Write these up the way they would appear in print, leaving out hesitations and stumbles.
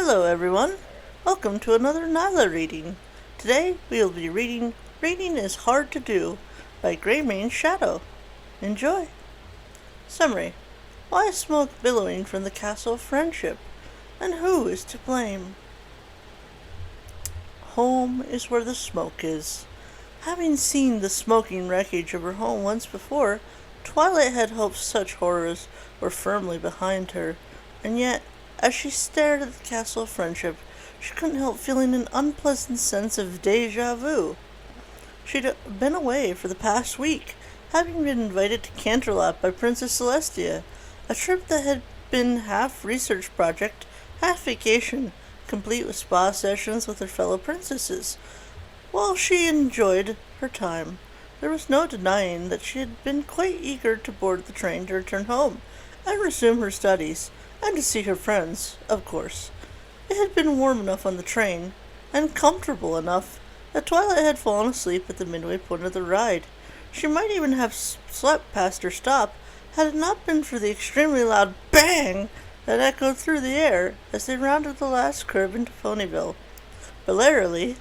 Hello everyone, welcome to another Nyla reading. Today we will be reading Reading is Hard to Do by Greymane Shadow. Enjoy! Summary. Why is smoke billowing from the Castle of Friendship? And who is to blame? Home is where the smoke is. Having seen the smoking wreckage of her home once before, Twilight had hoped such horrors were firmly behind her, and yet, as she stared at the Castle of Friendship, she couldn't help feeling an unpleasant sense of déjà vu. She'd been away for the past week, having been invited to Canterlot by Princess Celestia, a trip that had been half research project, half vacation, complete with spa sessions with her fellow princesses. While she enjoyed her time, there was no denying that she had been quite eager to board the train to return home and resume her studies, and to see her friends, of course. It had been warm enough on the train, and comfortable enough, that Twilight had fallen asleep at the midway point of the ride. She might even have slept past her stop, had it not been for the extremely loud bang that echoed through the air as they rounded the last curve into Ponyville. Hilariously,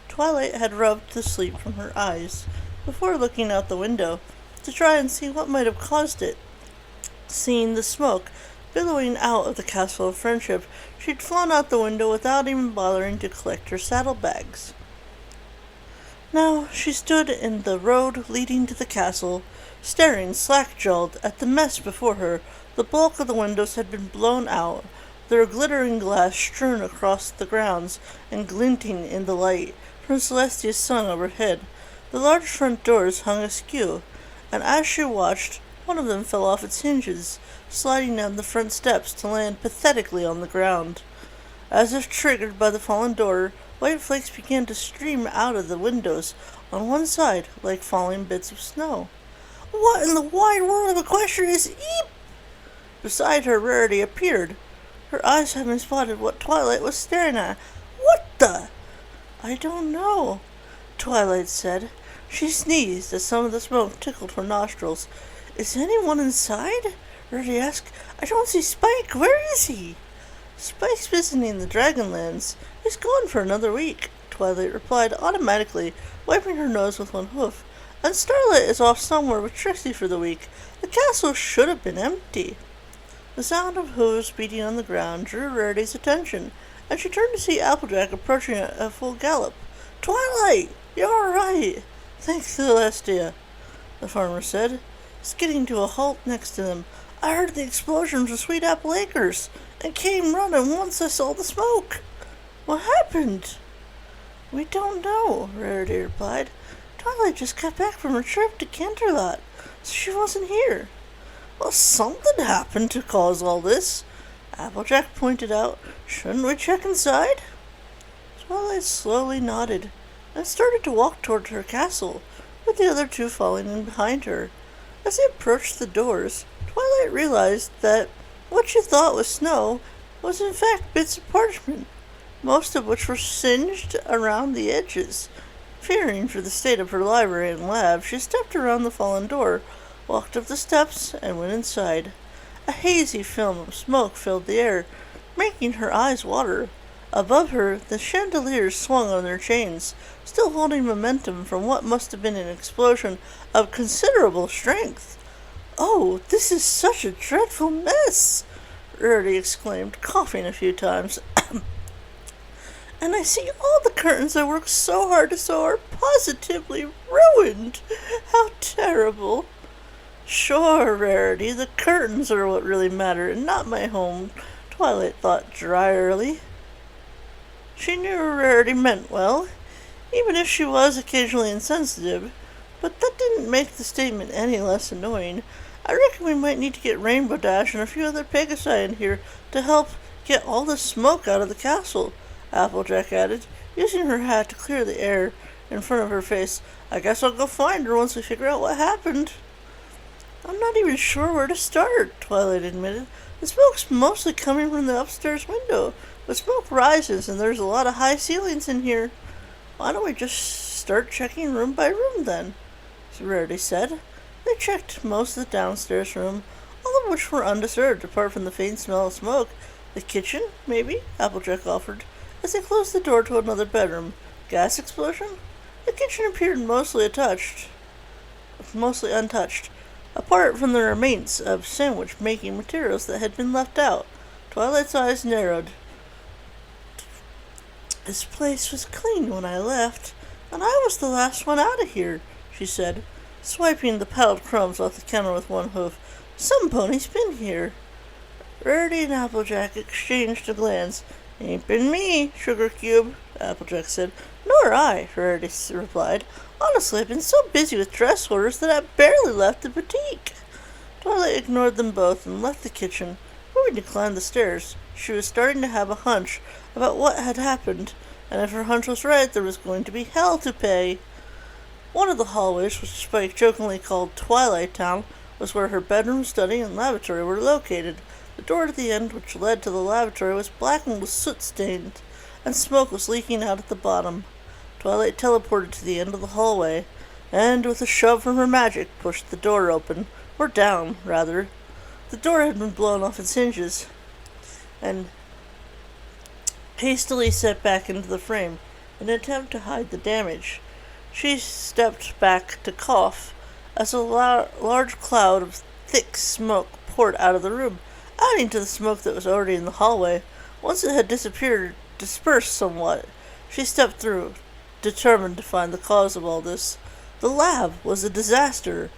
Twilight had rubbed the sleep from her eyes before looking out the window to try and see what might have caused it. Seeing the smoke billowing out of the Castle of Friendship, she'd flown out the window without even bothering to collect her saddlebags. Now she stood in the road leading to the castle, staring slack-jawed at the mess before her. The bulk of the windows had been blown out, their glittering glass strewn across the grounds and glinting in the light from Celestia's sun overhead. The large front doors hung askew, and as she watched, one of them fell off its hinges, sliding down the front steps to land pathetically on the ground. As if triggered by the fallen door, white flakes began to stream out of the windows on one side like falling bits of snow. "What in the wide world of Equestria is Eep?" Beside her, Rarity appeared, her eyes having spotted what Twilight was staring at. "What the—" "I don't know," Twilight said. She sneezed as some of the smoke tickled her nostrils. "Is anyone inside?" Rarity asked. "I don't see Spike. Where is he?" "Spike's visiting the Dragonlands. He's gone for another week," Twilight replied automatically, wiping her nose with one hoof. "And Starlight is off somewhere with Trixie for the week. The castle should have been empty." The sound of hooves beating on the ground drew Rarity's attention, and she turned to see Applejack approaching at a full gallop. "Twilight! You're all right!" "Thanks, Celestia," the farmer said, skidding to a halt next to them. "I heard the explosion from Sweet Apple Acres, and came running once I saw the smoke." "What happened?" "We don't know," Rarity replied. "Twilight just got back from her trip to Canterlot, so she wasn't here." "Well, something happened to cause all this," Applejack pointed out. "Shouldn't we check inside?" Twilight slowly nodded, and started to walk toward her castle, with the other two following in behind her. As they approached the doors, Twilight realized that what she thought was snow was in fact bits of parchment, most of which were singed around the edges. Fearing for the state of her library and lab, she stepped around the fallen door, walked up the steps, and went inside. A hazy film of smoke filled the air, making her eyes water. Above her, the chandeliers swung on their chains, still holding momentum from what must have been an explosion of considerable strength. "Oh, this is such a dreadful mess!" Rarity exclaimed, coughing a few times. "And I see all the curtains I worked so hard to sew are positively ruined. How terrible!" "Sure, Rarity, the curtains are what really matter, and not my home," Twilight thought dryly. She knew Rarity meant well, even if she was occasionally insensitive, but that didn't make the statement any less annoying. "I reckon we might need to get Rainbow Dash and a few other Pegasi in here to help get all the smoke out of the castle," Applejack added, using her hat to clear the air in front of her face. "I guess I'll go find her once we figure out what happened." "I'm not even sure where to start," Twilight admitted. "The smoke's mostly coming from the upstairs window, but smoke rises and there's a lot of high ceilings in here." "Why don't we just start checking room by room then?" Rarity said. They checked most of the downstairs room, all of which were undisturbed apart from the faint smell of smoke The kitchen, maybe? Applejack offered, as they closed the door to another bedroom. Gas explosion? The kitchen appeared mostly untouched, apart from the remains of sandwich-making materials that had been left out. Twilight's eyes narrowed. This place was clean when I left, and I was the last one out of here, she said, swiping the piled crumbs off the counter with one hoof. Some pony's been here. Rarity and Applejack exchanged a glance. Ain't been me, Sugar Cube, Applejack said. Nor I, Rarity replied. Honestly, I've been so busy with dress orders that I barely left the boutique. Twilight ignored them both and left the kitchen, moving to climb the stairs. She was starting to have a hunch about what had happened, and if her hunch was right, there was going to be hell to pay. One of the hallways, which Spike jokingly called Twilight Town, was where her bedroom, study, and lavatory were located. The door at the end, which led to the lavatory, was blackened with soot-stained, and smoke was leaking out at the bottom. Twilight teleported to the end of the hallway, and, with a shove from her magic, pushed the door open, or down, rather. The door had been blown off its hinges, and hastily set back into the frame, in an attempt to hide the damage. She stepped back to cough, as a large cloud of thick smoke poured out of the room, adding to the smoke that was already in the hallway. Once it had dispersed somewhat, she stepped through, determined to find the cause of all this. The lab was a disaster.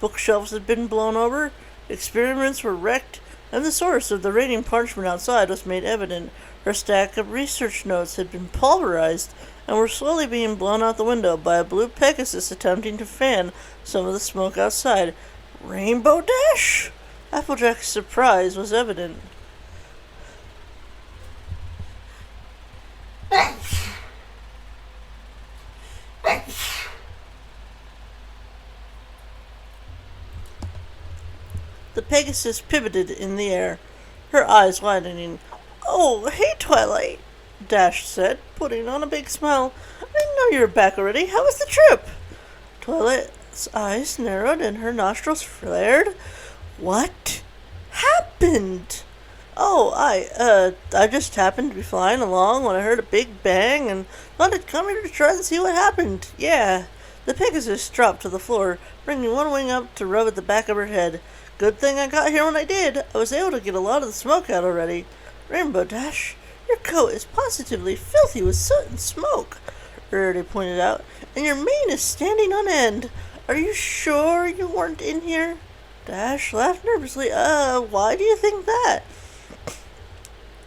Bookshelves had been blown over, experiments were wrecked, and the source of the raining parchment outside was made evident. Her stack of research notes had been pulverized and were slowly being blown out the window by a blue Pegasus attempting to fan some of the smoke outside. Rainbow Dash! Applejack's surprise was evident. The Pegasus pivoted in the air, her eyes widening. Oh, hey, Twilight, Dash said, putting on a big smile. I didn't know you were back already. How was the trip? Twilight's eyes narrowed and her nostrils flared. What happened? Oh, I just happened to be flying along when I heard a big bang and thought I'd come here to try and see what happened. Yeah. The Pegasus dropped to the floor, bringing one wing up to rub at the back of her head. Good thing I got here when I did. I was able to get a lot of the smoke out already. Rainbow Dash, your coat is positively filthy with soot and smoke, Rarity pointed out, and your mane is standing on end. Are you sure you weren't in here? Dash laughed nervously. Why do you think that?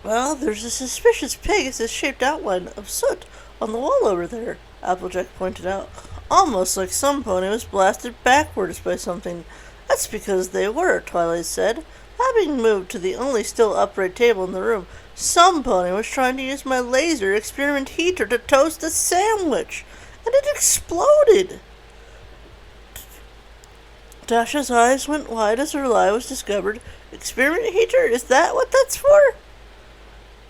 Well, there's a suspicious Pegasus-shaped outline of soot on the wall over there, Applejack pointed out, almost like some pony was blasted backwards by something. That's because they were, Twilight said. Having moved to the only still upright table in the room, some pony was trying to use my laser experiment heater to toast a sandwich, and it exploded. Dash's eyes went wide as her lie was discovered. Experiment heater? Is that what that's for?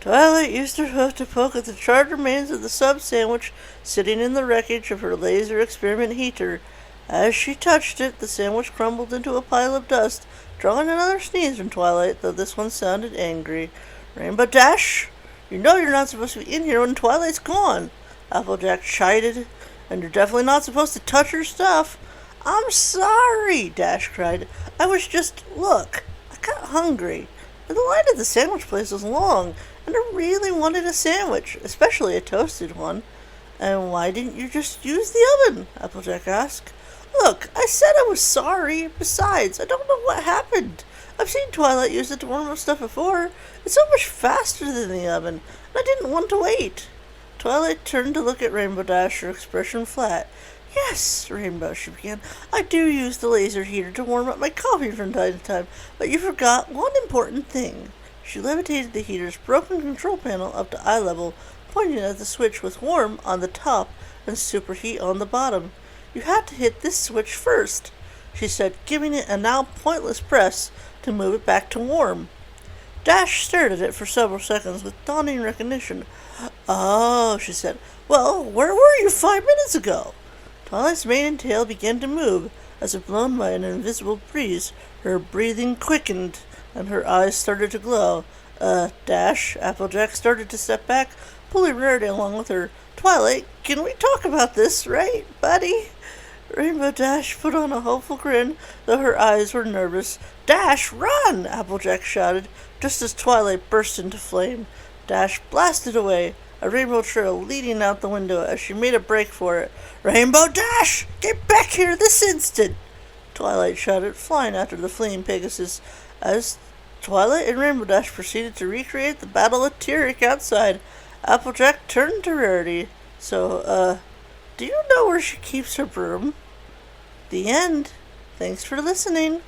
Twilight used her hoof to poke at the charred remains of the sub-sandwich sitting in the wreckage of her laser experiment heater. As she touched it, the sandwich crumbled into a pile of dust, drawing another sneeze from Twilight, though this one sounded angry. Rainbow Dash, you know you're not supposed to be in here when Twilight's gone, Applejack chided, and you're definitely not supposed to touch her stuff. I'm sorry, Dash cried. I was just, look, I got hungry, and the line at the sandwich place was long, and I really wanted a sandwich, especially a toasted one. And why didn't you just use the oven? Applejack asked. Look, I said I was sorry. Besides, I don't know what happened. I've seen Twilight use it to warm up stuff before. It's so much faster than the oven, and I didn't want to wait. Twilight turned to look at Rainbow Dash, her expression flat. Yes, Rainbow, she began. I do use the laser heater to warm up my coffee from time to time, but you forgot one important thing. She levitated the heater's broken control panel up to eye level, pointing at the switch with warm on the top and superheat on the bottom. You had to hit this switch first, she said, giving it a now pointless press to move it back to warm. Dash stared at it for several seconds with dawning recognition. Oh, she said. Well, where were you 5 minutes ago? Twilight's mane and tail began to move, as if blown by an invisible breeze. Her breathing quickened, and her eyes started to glow. Dash. Applejack started to step back, pulling Rarity along with her. Twilight, can we talk about this, right, buddy? Rainbow Dash put on a hopeful grin, though her eyes were nervous. Dash, run! Applejack shouted, just as Twilight burst into flame. Dash blasted away, a rainbow trail leading out the window as she made a break for it. Rainbow Dash! Get back here this instant! Twilight shouted, flying after the fleeing Pegasus, as Twilight and Rainbow Dash proceeded to recreate the Battle of Tyrrwhitt outside. Applejack turned to Rarity. So, do you know where she keeps her broom? The end. Thanks for listening.